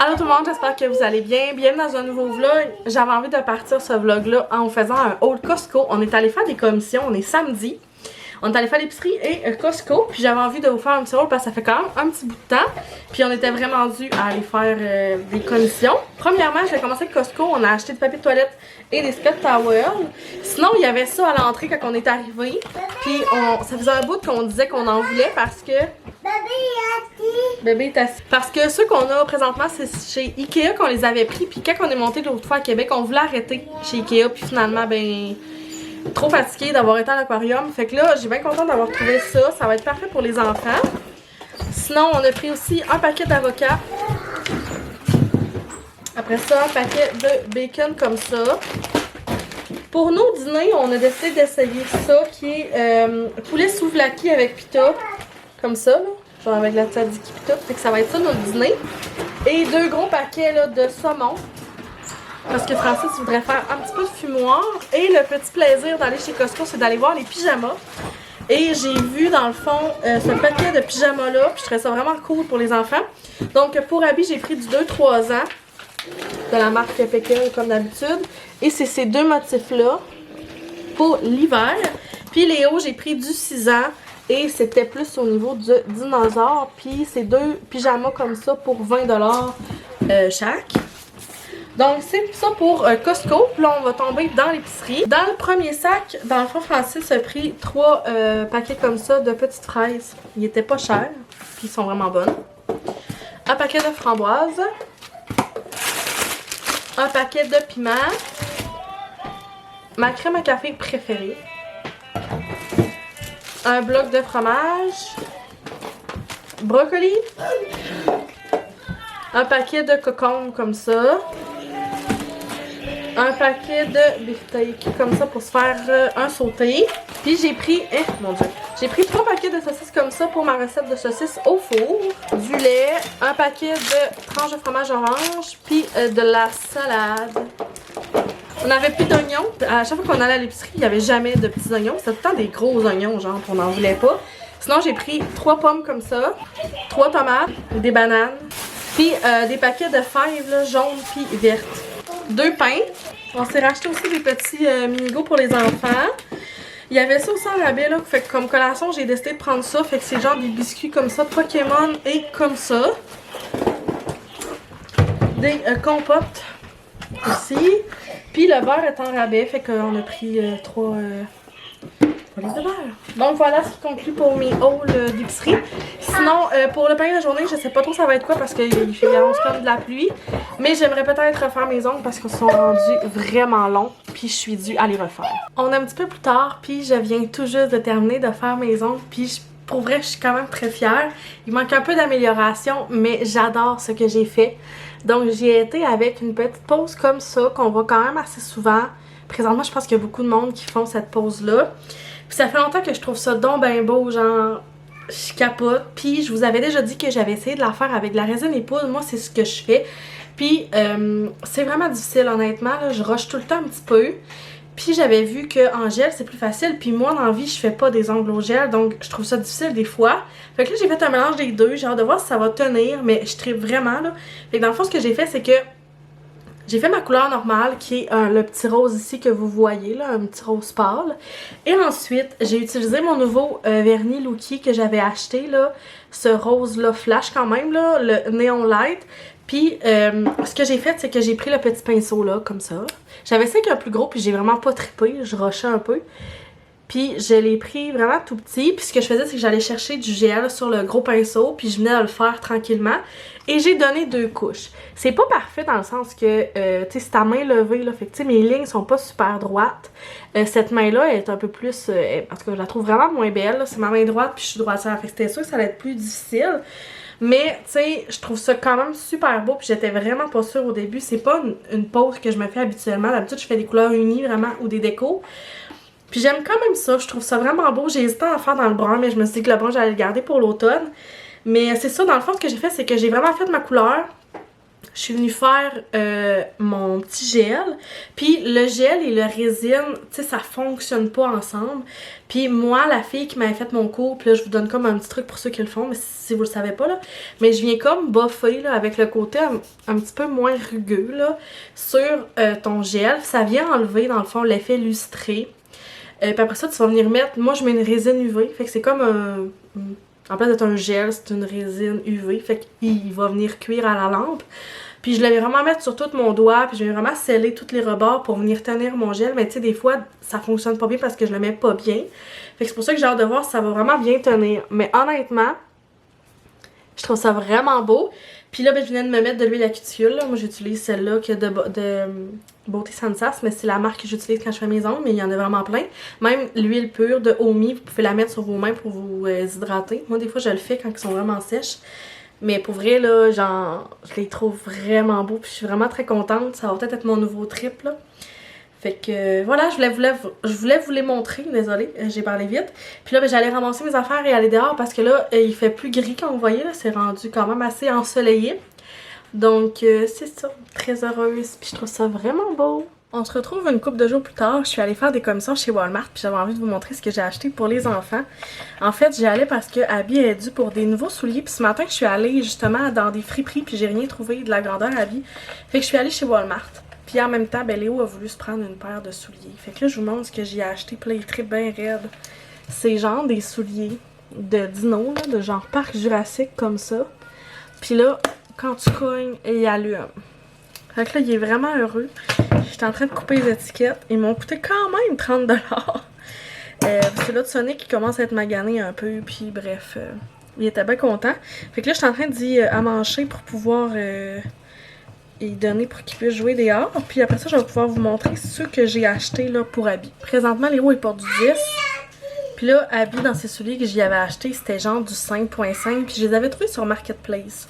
Allô tout le monde, j'espère que vous allez bien. Bienvenue dans un nouveau vlog. J'avais envie de partir ce vlog-là en faisant un haul Costco. On est allé faire des commissions, on est samedi. On est allé faire l'épicerie et Costco. Puis j'avais envie de vous faire un petit haul parce que ça fait quand même un petit bout de temps. Puis on était vraiment dû à aller faire des commissions. Premièrement, j'ai commencé avec Costco. On a acheté du papier de toilette et des Scott Towels. Sinon, il y avait ça à l'entrée quand on est arrivé. Puis ça faisait un bout qu'on disait qu'on en voulait parce que... Bébé est assis. Parce que ceux qu'on a présentement, c'est chez Ikea qu'on les avait pris. Puis quand on est monté l'autre fois à Québec, on voulait arrêter chez Ikea. Puis finalement, ben... trop fatiguée d'avoir été à l'aquarium. Fait que là, j'ai bien contente d'avoir trouvé ça. Ça va être parfait pour les enfants. Sinon, on a pris aussi un paquet d'avocats. Après ça, un paquet de bacon comme ça. Pour nos dîners, on a décidé d'essayer ça qui est poulet souvlaki avec pita. Comme ça, là. Genre avec la tzatziki pita. Fait que ça va être ça notre dîner. Et deux gros paquets là, de saumon. Parce que Francis voudrait faire un petit peu de fumoir. Et le petit plaisir d'aller chez Costco, c'est d'aller voir les pyjamas. Et j'ai vu dans le fond ce paquet de pyjamas là. Puis je trouvais ça vraiment cool pour les enfants. Donc pour habits, j'ai pris du 2-3 ans. De la marque Pékin comme d'habitude. Et c'est ces deux motifs là. Pour l'hiver. Puis les hauts, j'ai pris du 6 ans. Et c'était plus au niveau du dinosaure. Puis c'est deux pyjamas comme ça pour 20$ chaque. Donc, c'est ça pour Costco. Puis là, on va tomber dans l'épicerie. Dans le premier sac, dans le fond, Francis a pris 3 paquets comme ça de petites fraises. Ils étaient pas chers. Puis ils sont vraiment bonnes. Un paquet de framboises. Un paquet de piments. Ma crème à café préférée. Un bloc de fromage. Brocoli. Un paquet de cocombes comme ça. Un paquet de beefsteak comme ça pour se faire un sauté. Puis j'ai pris, mon dieu, j'ai pris 3 paquets de saucisses comme ça pour ma recette de saucisses au four. Du lait, un paquet de tranches de fromage orange, puis de la salade. On n'avait plus d'oignons. À chaque fois qu'on allait à l'épicerie, il n'y avait jamais de petits oignons. C'était tout le temps des gros oignons, genre, on n'en voulait pas. Sinon, j'ai pris 3 pommes comme ça, 3 tomates, des bananes, puis des paquets de fèves là, jaunes puis vertes. 2 pains. On s'est racheté aussi des petits minigots pour les enfants. Il y avait ça aussi en rabais là. Fait que comme collation, j'ai décidé de prendre ça. Fait que c'est genre des biscuits comme ça, Pokémon et comme ça. Des compotes aussi. Puis le beurre est en rabais. Fait qu'on a pris 3 livres de beurre. Donc voilà ce qui conclut pour mes hauls d'épicerie. Sinon, pour le pain de la journée, je sais pas trop ça va être quoi parce qu'il annonce comme de la pluie. Mais j'aimerais peut-être refaire mes ongles parce qu'ils sont rendus vraiment longs. Puis je suis due à les refaire. On est un petit peu plus tard, puis je viens tout juste de terminer de faire mes ongles. Puis pour vrai, je suis quand même très fière. Il manque un peu d'amélioration, mais j'adore ce que j'ai fait. Donc j'y ai été avec une petite pause comme ça, qu'on voit quand même assez souvent. Présentement, je pense qu'il y a beaucoup de monde qui font cette pause-là. Puis ça fait longtemps que je trouve ça donc ben beau, genre je capote. Puis je vous avais déjà dit que j'avais essayé de la faire avec de la résine et poudre. Moi, c'est ce que je fais. Puis c'est vraiment difficile, honnêtement. Là, je rush tout le temps un petit peu. Puis j'avais vu qu'en gel, c'est plus facile. Puis moi, dans la vie, je fais pas des ongles au gel. Donc je trouve ça difficile des fois. Fait que là, j'ai fait un mélange des deux. J'ai hâte de voir si ça va tenir. Mais je tripe vraiment, là. Fait que dans le fond, ce que j'ai fait, c'est que j'ai fait ma couleur normale qui est le petit rose ici que vous voyez, là, un petit rose pâle. Et ensuite, j'ai utilisé mon nouveau vernis Lookie que j'avais acheté, là, ce rose-là flash quand même, là, le Neon Light. Puis, ce que j'ai fait, c'est que j'ai pris le petit pinceau, là, comme ça. J'avais essayé avec un plus gros, puis j'ai vraiment pas trippé, je rushais un peu. Puis je l'ai pris vraiment tout petit. Puis ce que je faisais, c'est que j'allais chercher du gel sur le gros pinceau. Puis je venais de le faire tranquillement. Et j'ai donné 2 couches. C'est pas parfait dans le sens que, tu sais, c'est ta main levée, là. Fait que, tu sais, mes lignes sont pas super droites. Cette main-là est un peu plus... en tout cas, je la trouve vraiment moins belle. C'est ma main droite, puis je suis droitière. Fait que c'était sûr que ça allait être plus difficile. Mais, tu sais, je trouve ça quand même super beau. Puis j'étais vraiment pas sûre au début. C'est pas une pose que je me fais habituellement. D'habitude, je fais des couleurs unies, vraiment, ou des décos. Puis j'aime quand même ça, je trouve ça vraiment beau. J'ai hésité à en faire dans le brun, mais je me suis dit que le brun, j'allais le garder pour l'automne. Mais c'est ça, dans le fond, ce que j'ai fait, c'est que j'ai vraiment fait ma couleur. je suis venue faire mon petit gel. Puis le gel et le résine, tu sais, ça fonctionne pas ensemble. Puis moi, la fille qui m'avait fait mon cours, puis là, je vous donne comme un petit truc pour ceux qui le font, mais si vous le savez pas, là. Mais je viens comme buffer, là, avec le côté un petit peu moins rugueux, là, sur ton gel. Ça vient enlever, dans le fond, l'effet lustré. Puis après ça, tu vas venir mettre... Moi, je mets une résine UV. Fait que c'est comme un... En place d'être un gel, c'est une résine UV. Fait qu'il va venir cuire à la lampe. Puis je l'avais vraiment mettre sur tout mon doigt. Puis je vais vraiment sceller tous les rebords pour venir tenir mon gel. Mais tu sais, des fois, ça fonctionne pas bien parce que je le mets pas bien. Fait que c'est pour ça que j'ai hâte de voir si ça va vraiment bien tenir. Mais honnêtement, je trouve ça vraiment beau. Puis là, ben, je viens de me mettre de l'huile à cuticule. Là. Moi, j'utilise celle-là qui est de Beauté Sensas, mais c'est la marque que j'utilise quand je fais mes ongles, mais il y en a vraiment plein. Même l'huile pure de Omi, vous pouvez la mettre sur vos mains pour vous hydrater. Moi, des fois, je le fais quand ils sont vraiment sèches. Mais pour vrai, là, genre, je les trouve vraiment beaux. Puis je suis vraiment très contente. Ça va peut-être être mon nouveau trip, là. Fait que voilà, je voulais vous les montrer, désolée, j'ai parlé vite. Puis là, ben, j'allais ramasser mes affaires et aller dehors parce que là, il fait plus gris comme vous voyez, là, c'est rendu quand même assez ensoleillé. Donc c'est ça, très heureuse, puis je trouve ça vraiment beau. On se retrouve une couple de jours plus tard, je suis allée faire des commissions chez Walmart, puis j'avais envie de vous montrer ce que j'ai acheté pour les enfants. En fait, j'y allais parce que Abby est due pour des nouveaux souliers, puis ce matin, je suis allée justement dans des friperies, puis j'ai rien trouvé de la grandeur Abby. Fait que je suis allée chez Walmart. Puis en même temps, ben Léo a voulu se prendre une paire de souliers. Fait que là, je vous montre ce que j'ai acheté. Puis là, il tripe bien raide. C'est genre des souliers de dino, là, de genre parc jurassique comme ça. Puis là, quand tu cognes, il allume. Fait que là, il est vraiment heureux. J'étais en train de couper les étiquettes. Ils m'ont coûté quand même 30$. C'est là de Sonic qui commence à être magané un peu. Puis bref, il était bien content. Fait que là, je suis en train d'y amancher pour pouvoir... et donner pour qu'il puisse jouer dehors. Puis après ça, je vais pouvoir vous montrer ceux que j'ai achetés là, pour Abby. Présentement, Léo, il porte du 10. Puis là, Abby, dans ses souliers que j'y avais acheté, c'était genre du 5.5. Puis je les avais trouvés sur Marketplace.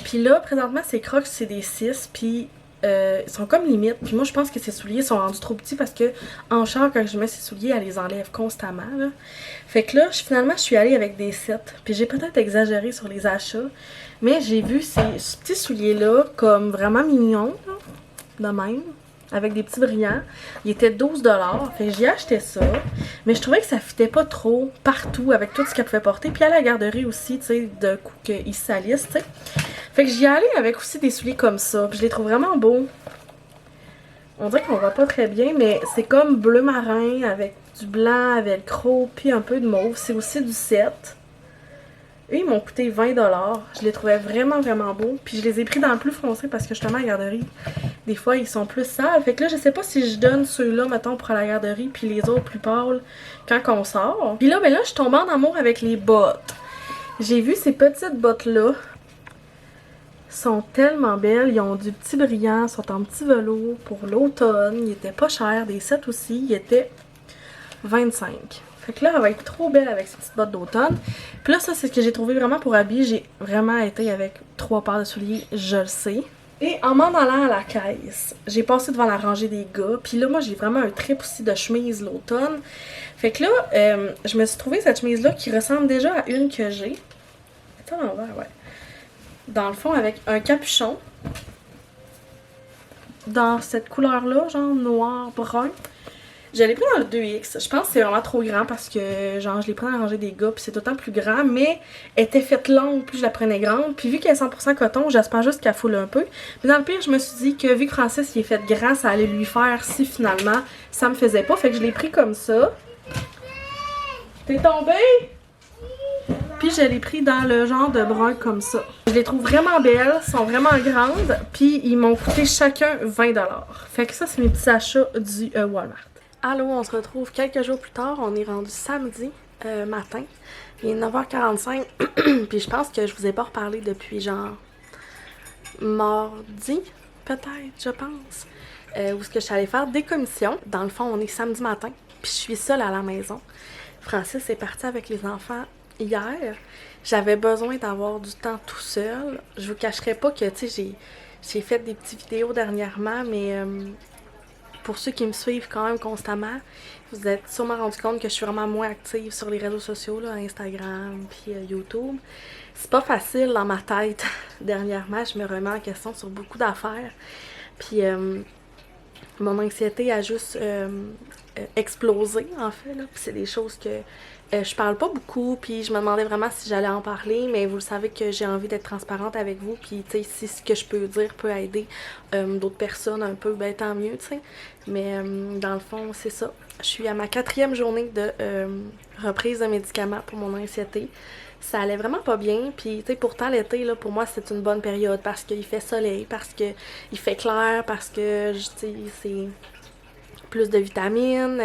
Puis là, présentement, ces crocs, c'est des 6. Puis ils sont comme limite. Puis moi, je pense que ces souliers sont rendus trop petits parce que en char, quand je mets ces souliers, elle les enlève constamment. Là. Fait que là, finalement, je suis allée avec des 7. Puis j'ai peut-être exagéré sur les achats. Mais j'ai vu ces petits souliers-là comme vraiment mignons, là, de même, avec des petits brillants. Ils étaient 12$. Fait que j'ai acheté ça. Mais je trouvais que ça fitait pas trop partout avec tout ce qu'elle pouvait porter. Puis à la garderie aussi, tu sais, de coup qu'ils salissent, tu sais. Fait que j'y allais avec aussi des souliers comme ça. Puis je les trouve vraiment beaux. On dirait qu'on voit pas très bien, mais c'est comme bleu marin avec du blanc, velcro, puis un peu de mauve. C'est aussi du 7. Eux, ils m'ont coûté 20$. Je les trouvais vraiment, vraiment beaux. Puis je les ai pris dans le plus foncé parce que justement, à la garderie, des fois, ils sont plus sales. Fait que là, je sais pas si je donne ceux-là, mettons, pour la garderie, puis les autres plus pâles quand on sort. Puis là, ben là, je suis tombée en amour avec les bottes. J'ai vu ces petites bottes-là. Sont tellement belles. Ils ont du petit brillant, sont en petit velours pour l'automne. Ils étaient pas chers. Des 7 aussi, ils étaient 25$. Fait que là, elle va être trop belle avec ces petites bottes d'automne. Puis là, ça, c'est ce que j'ai trouvé vraiment pour Abby. J'ai vraiment été avec 3 paires de souliers, je le sais. Et en m'en allant à la caisse, j'ai passé devant la rangée des gars. Puis là, moi, j'ai vraiment un trip aussi de chemise l'automne. Fait que là, je me suis trouvé cette chemise-là qui ressemble déjà à une que j'ai. Attends, à l'envers, ouais. Dans le fond, avec un capuchon. Dans cette couleur-là, genre noir-brun. Je l'ai pris dans le 2X. Je pense que c'est vraiment trop grand parce que, genre, je l'ai pris dans la rangée des gars, puis c'est autant plus grand, mais elle était faite longue, plus je la prenais grande. Puis vu qu'elle est 100% coton, j'espère juste qu'elle foule un peu. Mais dans le pire, je me suis dit que vu que Francis il est fait grand, ça allait lui faire si finalement ça me faisait pas. Fait que je l'ai pris comme ça. T'es tombée? Puis je l'ai pris dans le genre de brun comme ça. Je les trouve vraiment belles, sont vraiment grandes, puis ils m'ont coûté chacun 20$. Fait que ça, c'est mes petits achats du Walmart. Allô, on se retrouve quelques jours plus tard. On est rendu samedi matin. Il est 9h45. Puis je pense que je vous ai pas reparlé depuis genre mardi, peut-être, je pense. Où est-ce que je suis allée faire des commissions. Dans le fond, on est samedi matin. Puis je suis seule à la maison. Francis est parti avec les enfants hier. J'avais besoin d'avoir du temps tout seul. Je vous cacherai pas que, tu sais, j'ai fait des petites vidéos dernièrement, mais pour ceux qui me suivent quand même constamment, vous êtes sûrement rendu compte que je suis vraiment moins active sur les réseaux sociaux, là, Instagram puis YouTube. C'est pas facile dans ma tête. Dernièrement, je me remets en question sur beaucoup d'affaires. Puis mon anxiété a juste explosé, en fait. Là. Puis c'est des choses que je parle pas beaucoup, puis je me demandais vraiment si j'allais en parler, mais vous le savez que j'ai envie d'être transparente avec vous, puis tu sais, si ce que je peux dire peut aider d'autres personnes un peu, ben tant mieux, tu sais. Mais dans le fond, c'est ça. Je suis à ma 4e journée de reprise de médicaments pour mon anxiété. Ça allait vraiment pas bien, puis tu sais, pourtant l'été, là, pour moi, c'est une bonne période, parce qu'il fait soleil, parce qu'il fait clair, parce que, tu sais, c'est plus de vitamines.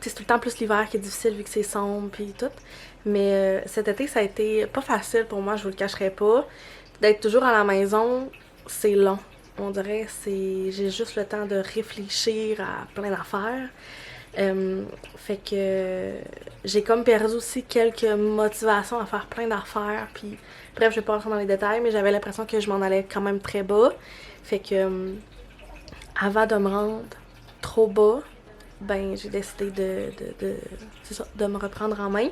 C'est tout le temps plus l'hiver qui est difficile vu que c'est sombre puis tout. Mais cet été, ça a été pas facile pour moi, je vous le cacherai pas. D'être toujours à la maison, c'est long. On dirait j'ai juste le temps de réfléchir à plein d'affaires. Fait que j'ai comme perdu aussi quelques motivations à faire plein d'affaires. Puis bref, je vais pas rentrer dans les détails, mais j'avais l'impression que je m'en allais quand même très bas. Fait que avant de me rendre trop bas, ben j'ai décidé de me reprendre en main.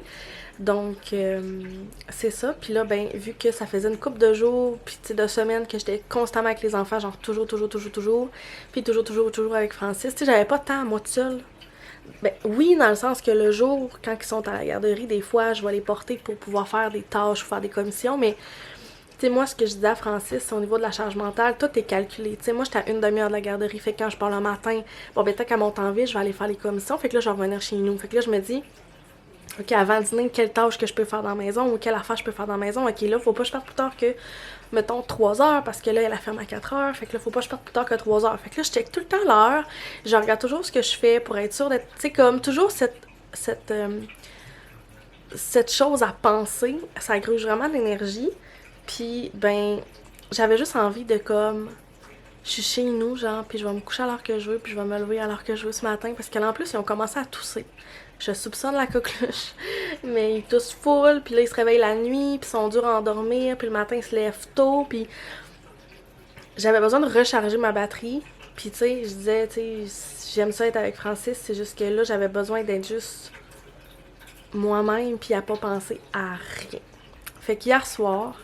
Donc c'est ça. Puis là, ben vu que ça faisait une couple de jours, puis de semaines que j'étais constamment avec les enfants, genre toujours, puis toujours avec Francis. Tu sais, j'avais pas de temps à moi toute seule. Ben oui, dans le sens que le jour, quand ils sont à la garderie, des fois, je vais les porter pour pouvoir faire des tâches ou faire des commissions, mais tu sais, moi, ce que je disais à Francis, c'est au niveau de la charge mentale, tout est calculé. Tu sais, moi, j'étais à une demi-heure de la garderie, fait que quand je pars le matin, bon, ben, tant qu'à monter en ville, je vais aller faire les commissions, fait que là, je vais revenir chez nous. Fait que là, je me dis, OK, avant le dîner, quelle tâche que je peux faire dans la maison ou quelle affaire je peux faire dans la maison. OK, là, faut pas que je parte plus tard que, mettons, 3 heures, parce que là, elle a ferme à 4 heures. Fait que là, faut pas que je parte plus tard que 3 heures. Fait que là, je check tout le temps l'heure. Je regarde toujours ce que je fais pour être sûre d'être, tu sais, comme toujours cette chose à penser. Ça gruge vraiment de l'énergie. Puis, ben, j'avais juste envie de comme. Je suis chez nous, genre, puis je vais me coucher à l'heure que je veux, puis je vais me lever à l'heure que je veux ce matin, parce que là, en plus, ils ont commencé à tousser. Je soupçonne la coqueluche, mais ils toussent full, puis là, ils se réveillent la nuit, puis ils sont durs à endormir, puis le matin, ils se lèvent tôt, puis j'avais besoin de recharger ma batterie, puis tu sais, je disais, tu sais, j'aime ça être avec Francis, c'est juste que là, j'avais besoin d'être juste moi-même, puis à pas penser à rien. Fait qu'hier soir,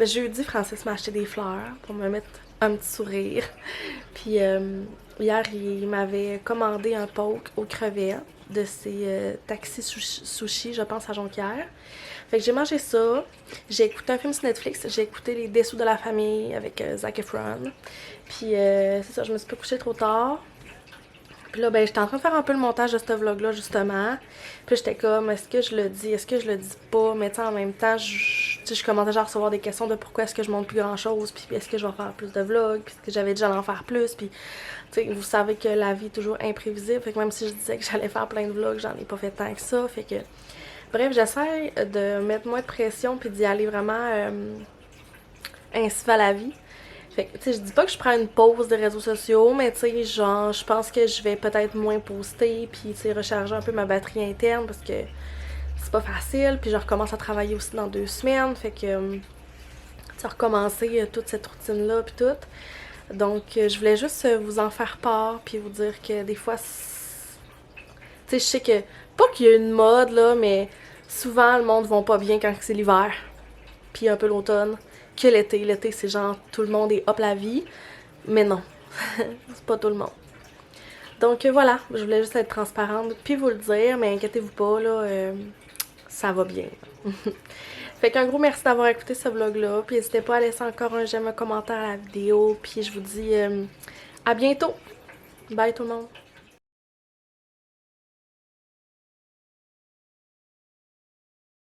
jeudi, Francis m'a acheté des fleurs pour me mettre un petit sourire. Puis hier, il m'avait commandé un poke aux crevettes de ces taxis sushi, je pense, à Jonquière. Fait que j'ai mangé ça. J'ai écouté un film sur Netflix. J'ai écouté Les Dessous de la famille avec Zac Efron. Puis c'est ça, je me suis pas couchée trop tard. Puis là, ben, j'étais en train de faire un peu le montage de ce vlog-là, justement. Puis j'étais comme, est-ce que je le dis, est-ce que je le dis pas? Mais tu sais, en même temps, je commençais déjà à recevoir des questions de pourquoi est-ce que je monte plus grand-chose, puis est-ce que je vais faire plus de vlogs, puis est-ce que j'avais déjà en faire plus, puis tu sais, vous savez que la vie est toujours imprévisible, fait que même si je disais que j'allais faire plein de vlogs, j'en ai pas fait tant que ça, fait que... Bref, j'essaie de mettre moins de pression, puis d'y aller vraiment ainsi va la vie. Fait que, tu sais, je dis pas que je prends une pause des réseaux sociaux, mais tu sais, genre, je pense que je vais peut-être moins poster, puis tu sais, recharger un peu ma batterie interne, parce que c'est pas facile, puis je recommence à travailler aussi dans 2 semaines, fait que, tu sais, recommencer toute cette routine-là, puis tout. Donc, je voulais juste vous en faire part, puis vous dire que des fois, tu sais, je sais que, pas qu'il y a une mode, là, mais souvent, le monde va pas bien quand c'est l'hiver, puis un peu l'automne. Que l'été. L'été, c'est genre tout le monde est hop la vie. Mais non, c'est pas tout le monde. Donc voilà, je voulais juste être transparente puis vous le dire, mais inquiétez-vous pas, là, ça va bien. Fait qu'un gros merci d'avoir écouté ce vlog-là. Puis n'hésitez pas à laisser encore un j'aime, un commentaire à la vidéo. Puis je vous dis à bientôt. Bye tout le monde.